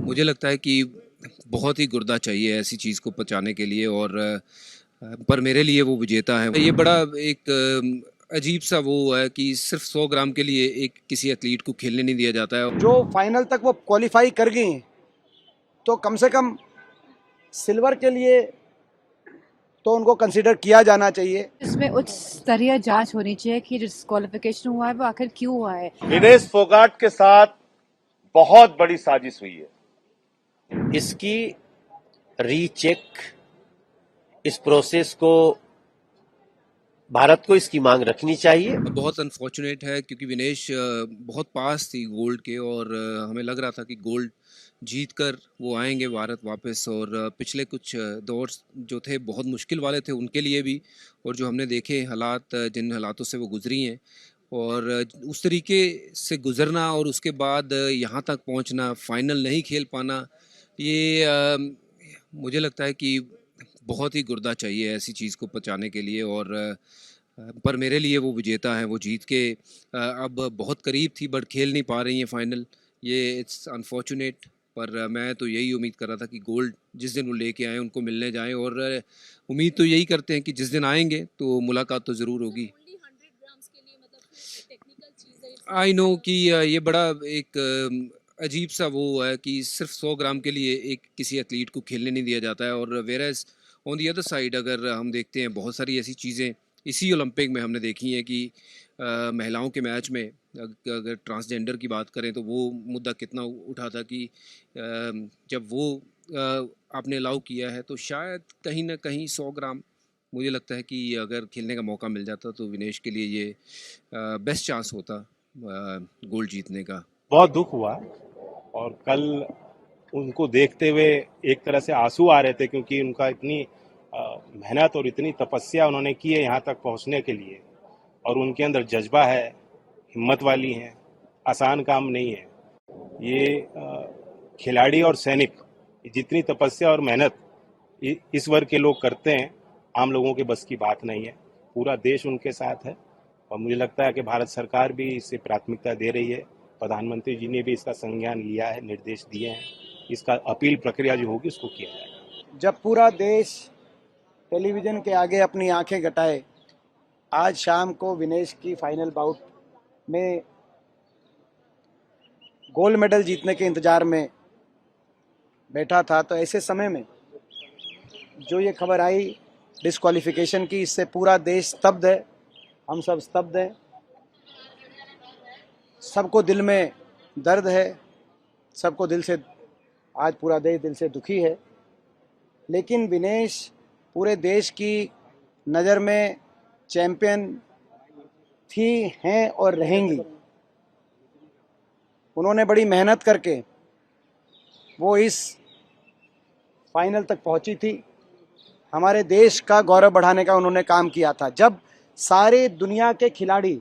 मुझे लगता है कि बहुत ही गुर्दा चाहिए ऐसी चीज़ को पचाने के लिए और पर मेरे लिए वो विजेता है। ये बड़ा एक अजीब सा वो है कि सिर्फ 100 ग्राम के लिए एक किसी एथलीट को खेलने नहीं दिया जाता है। जो फाइनल तक वो क्वालिफाई कर गई हैं, तो कम से कम सिल्वर के लिए तो उनको कंसीडर किया जाना चाहिए। इसमें उच्च स्तरीय जांच होनी चाहिए कि डिस्क्वालिफिकेशन हुआ है वो आखिर क्यों हुआ है। विनेश फोगाट के साथ बहुत बड़ी साजिश हुई है। इसकी रीचेक, इस प्रोसेस को भारत को इसकी मांग रखनी चाहिए। बहुत अनफॉर्चुनेट है क्योंकि विनेश बहुत पास थी गोल्ड के और हमें लग रहा था कि गोल्ड जीत कर वो आएंगे भारत वापस। और पिछले कुछ दौर जो थे बहुत मुश्किल वाले थे उनके लिए भी, और जो हमने देखे हालात, जिन हालातों से वो गुजरी हैं और उस तरीके से गुजरना और उसके बाद यहाँ तक पहुँचना, फाइनल नहीं खेल पाना, ये मुझे लगता है कि बहुत ही गुर्दा चाहिए ऐसी चीज़ को पचाने के लिए। और पर मेरे लिए वो विजेता है, वो जीत के अब बहुत करीब थी बट खेल नहीं पा रही हैं फाइनल। ये इट्स अनफॉर्चुनेट, पर मैं तो यही उम्मीद कर रहा था कि गोल्ड जिस दिन वो लेके आए उनको मिलने जाएं, और उम्मीद तो यही करते हैं कि जिस दिन आएंगे तो मुलाकात तो ज़रूर होगी। आई नो कि ये बड़ा एक अजीब सा वो है कि सिर्फ 100 ग्राम के लिए एक किसी एथलीट को खेलने नहीं दिया जाता है। और whereas on the other side अगर हम देखते हैं बहुत सारी ऐसी चीज़ें इसी ओलंपिक में हमने देखी हैं कि महिलाओं के मैच में अगर ट्रांसजेंडर की बात करें तो वो मुद्दा कितना उठा था कि जब वो आपने अलाउ किया है तो शायद कहीं ना कहीं 100 ग्राम, मुझे लगता है कि अगर खेलने का मौका मिल जाता तो विनेश के लिए ये बेस्ट चांस होता गोल्ड जीतने का। बहुत दुख हुआ और कल उनको देखते हुए एक तरह से आंसू आ रहे थे, क्योंकि उनका इतनी मेहनत और इतनी तपस्या उन्होंने की है यहाँ तक पहुँचने के लिए, और उनके अंदर जज्बा है, हिम्मत वाली हैं। आसान काम नहीं है ये। खिलाड़ी और सैनिक जितनी तपस्या और मेहनत इस वर्ग के लोग करते हैं, आम लोगों के बस की बात नहीं है। पूरा देश उनके साथ है और मुझे लगता है कि भारत सरकार भी इसे प्राथमिकता दे रही है। प्रधानमंत्री जी ने भी इसका संज्ञान लिया है, निर्देश दिए हैं। इसका अपील प्रक्रिया जो होगी उसको किया जाएगा। जब पूरा देश टेलीविज़न के आगे अपनी आंखें गटाए आज शाम को विनेश की फाइनल बाउट में गोल्ड मेडल जीतने के इंतज़ार में बैठा था, तो ऐसे समय में जो ये खबर आई डिस्क्वालिफिकेशन की, इससे पूरा देश स्तब्ध है। हम सब स्तब्ध हैं, सबको दिल में दर्द है, सबको दिल से, आज पूरा देश दिल से दुखी है। लेकिन विनेश पूरे देश की नज़र में चैंपियन थी, हैं और रहेंगी। उन्होंने बड़ी मेहनत करके वो इस फाइनल तक पहुंची थी। हमारे देश का गौरव बढ़ाने का उन्होंने काम किया था। जब सारे दुनिया के खिलाड़ी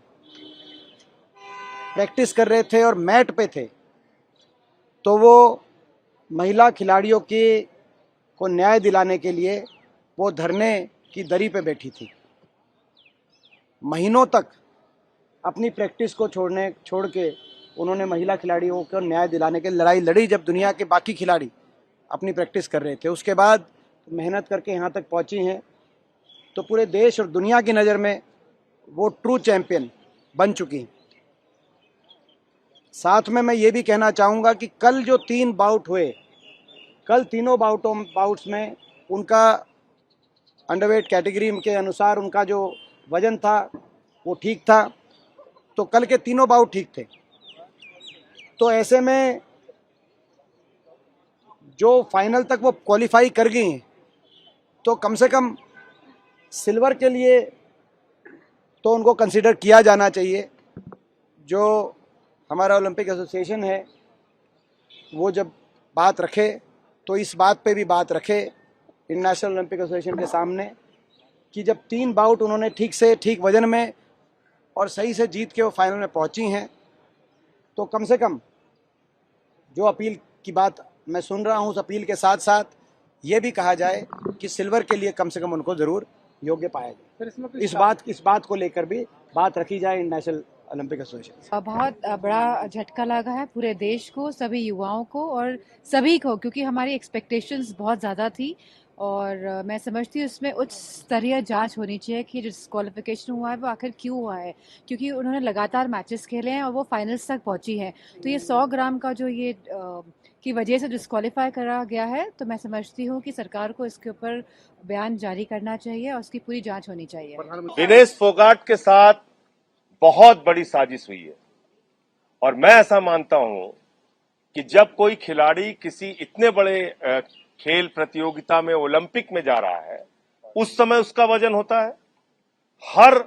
प्रैक्टिस कर रहे थे और मैट पे थे, तो वो महिला खिलाड़ियों के को न्याय दिलाने के लिए वो धरने की दरी पे बैठी थी। महीनों तक अपनी प्रैक्टिस को छोड़ के उन्होंने महिला खिलाड़ियों को न्याय दिलाने के लड़ाई लड़ी, जब दुनिया के बाकी खिलाड़ी अपनी प्रैक्टिस कर रहे थे। उसके बाद मेहनत करके यहाँ तक पहुँची हैं, तो पूरे देश और दुनिया की नज़र में वो ट्रू चैंपियन बन चुकी हैं। साथ में मैं ये भी कहना चाहूँगा कि कल जो 3 बाउट हुए, कल तीनों बाउट्स में उनका अंडरवेट कैटेगरी के अनुसार उनका जो वज़न था वो ठीक था, तो कल के तीनों बाउट ठीक थे। तो ऐसे में जो फाइनल तक वो क्वालिफाई कर गई हैं, तो कम से कम सिल्वर के लिए तो उनको कंसीडर किया जाना चाहिए। जो हमारा ओलंपिक एसोसिएशन है वो जब बात रखे तो इस बात पे भी बात रखे इंटरनेशनल ओलंपिक एसोसिएशन के सामने कि जब 3 बाउट उन्होंने ठीक से ठीक वजन में और सही से जीत के वो फाइनल में पहुंची हैं, तो कम से कम जो अपील की बात मैं सुन रहा हूं, उस अपील के साथ साथ ये भी कहा जाए कि सिल्वर के लिए कम से कम उनको ज़रूर योग्य पाया जाए। इस बात को लेकर भी बात रखी जाए इंटरनेशनल ओलंपिक एसोसिएशन से। बहुत बड़ा झटका लगा है पूरे देश को, सभी युवाओं को और सभी को, क्योंकि हमारी एक्सपेक्टेशंस बहुत ज़्यादा थी और मैं समझती हूँ इसमें उच्च स्तरीय जांच होनी चाहिए कि डिस्क्वालिफिकेशन हुआ है वो आखिर क्यों हुआ है, क्योंकि उन्होंने लगातार मैचेस खेले हैं और वो फाइनल्स तक पहुंची है। तो ये 100 ग्राम का जो ये की वजह से डिस्क्वालीफाई करा गया है, तो मैं समझती हूँ कि सरकार को इसके ऊपर बयान जारी करना चाहिए और उसकी पूरी जांच होनी चाहिए। विनेश फोगाट के साथ बहुत बड़ी साजिश हुई है और मैं ऐसा मानता हूं कि जब कोई खिलाड़ी किसी इतने बड़े खेल प्रतियोगिता में ओलंपिक में जा रहा है, उस समय उसका वजन होता है, हर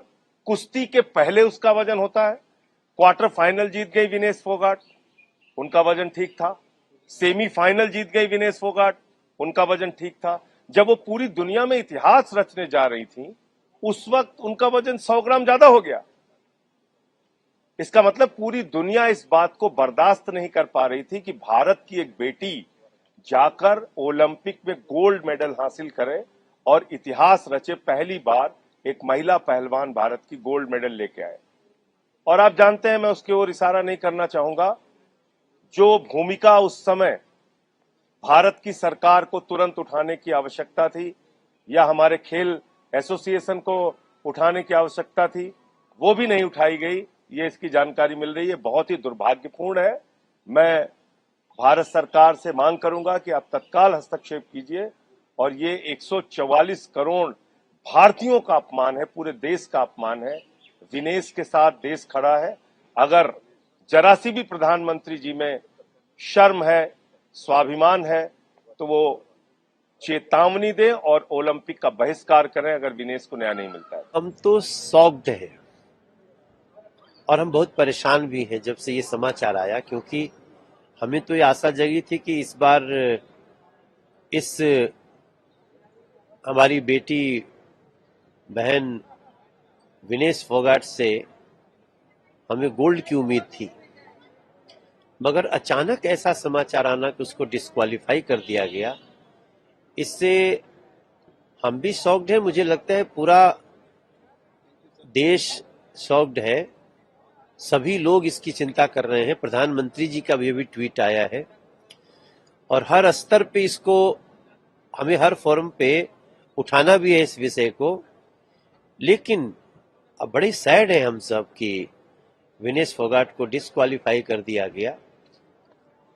कुश्ती के पहले उसका वजन होता है। क्वार्टर फाइनल जीत गई विनेश फोगाट, उनका वजन ठीक था। सेमीफाइनल जीत गई विनेश फोगाट, उनका वजन ठीक था। जब वो पूरी दुनिया में इतिहास रचने जा रही थी, उस वक्त उनका वजन 100 ग्राम ज्यादा हो गया। इसका मतलब पूरी दुनिया इस बात को बर्दाश्त नहीं कर पा रही थी कि भारत की एक बेटी जाकर ओलंपिक में गोल्ड मेडल हासिल करे और इतिहास रचे। पहली बार एक महिला पहलवान भारत की गोल्ड मेडल लेके आए। और आप जानते हैं, मैं उसकी ओर इशारा नहीं करना चाहूंगा, जो भूमिका उस समय भारत की सरकार को तुरंत उठाने की आवश्यकता थी या हमारे खेल एसोसिएशन को उठाने की आवश्यकता थी, वो भी नहीं उठाई गई। ये इसकी जानकारी मिल रही है, बहुत ही दुर्भाग्यपूर्ण है। मैं भारत सरकार से मांग करूंगा कि आप तत्काल हस्तक्षेप कीजिए और ये 144 करोड़ भारतीयों का अपमान है, पूरे देश का अपमान है। विनेश के साथ देश खड़ा है। अगर जरा सी भी प्रधानमंत्री जी में शर्म है, स्वाभिमान है, तो वो चेतावनी दें और ओलंपिक का बहिष्कार करें अगर विनेश को न्याय नहीं मिलता है। हम तो शॉक्ड हैं और हम बहुत परेशान भी हैं जब से ये समाचार आया, क्योंकि हमें तो ये आशा जगी थी कि इस बार इस हमारी बेटी बहन विनेश फोगाट से हमें गोल्ड की उम्मीद थी, मगर अचानक ऐसा समाचार आना कि उसको डिस्क्वालीफाई कर दिया गया, इससे हम भी शॉक्ड हैं। मुझे लगता है पूरा देश शॉक्ड है, सभी लोग इसकी चिंता कर रहे हैं। प्रधानमंत्री जी का भी ट्वीट आया है और हर स्तर पे इसको हमें हर फोरम पे उठाना भी है इस विषय को। लेकिन अब बड़े सैड है हम सब कि विनेश फोगाट को डिस्क्वालीफाई कर दिया गया।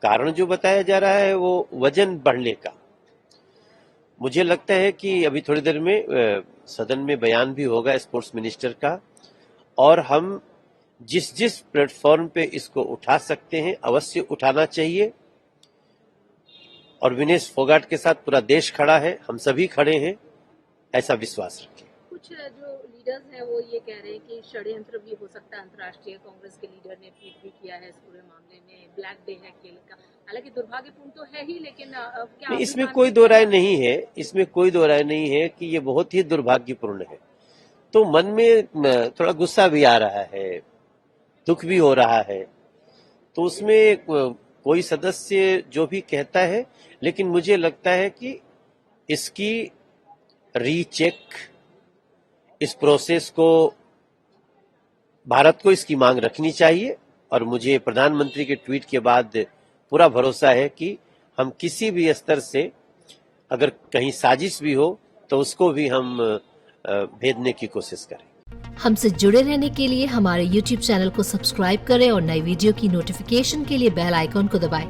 कारण जो बताया जा रहा है वो वजन बढ़ने का। मुझे लगता है कि अभी थोड़ी देर में सदन में बयान भी होगा स्पोर्ट्स मिनिस्टर का, और हम जिस जिस प्लेटफॉर्म पे इसको उठा सकते हैं अवश्य उठाना चाहिए। और विनेश फोगाट के साथ पूरा देश खड़ा है, हम सभी खड़े हैं, ऐसा विश्वास रखें। कुछ जो लीडर्स हैं वो ये कह रहे हैं कि षड्यंत्र भी हो सकता है। अंतर्राष्ट्रीय कांग्रेस के लीडर ने ट्वीट भी किया है इस पूरे मामले में, ब्लैक डे है खेल का। हालांकि दुर्भाग्यपूर्ण तो है ही, लेकिन क्या नहीं, इसमें कोई दो राय नहीं है, इसमें कोई दो राय नहीं है कि ये बहुत ही दुर्भाग्यपूर्ण है। तो मन में थोड़ा गुस्सा भी आ रहा है, दुख भी हो रहा है, तो उसमें कोई सदस्य जो भी कहता है, लेकिन मुझे लगता है कि इसकी रीचेक, इस प्रोसेस को भारत को इसकी मांग रखनी चाहिए। और मुझे प्रधानमंत्री के ट्वीट के बाद पूरा भरोसा है कि हम किसी भी स्तर से अगर कहीं साजिश भी हो तो उसको भी हम भेदने की कोशिश करें। हमसे जुड़े रहने के लिए हमारे YouTube चैनल को सब्सक्राइब करें और नई वीडियो की नोटिफिकेशन के लिए बेल आइकॉन को दबाएं।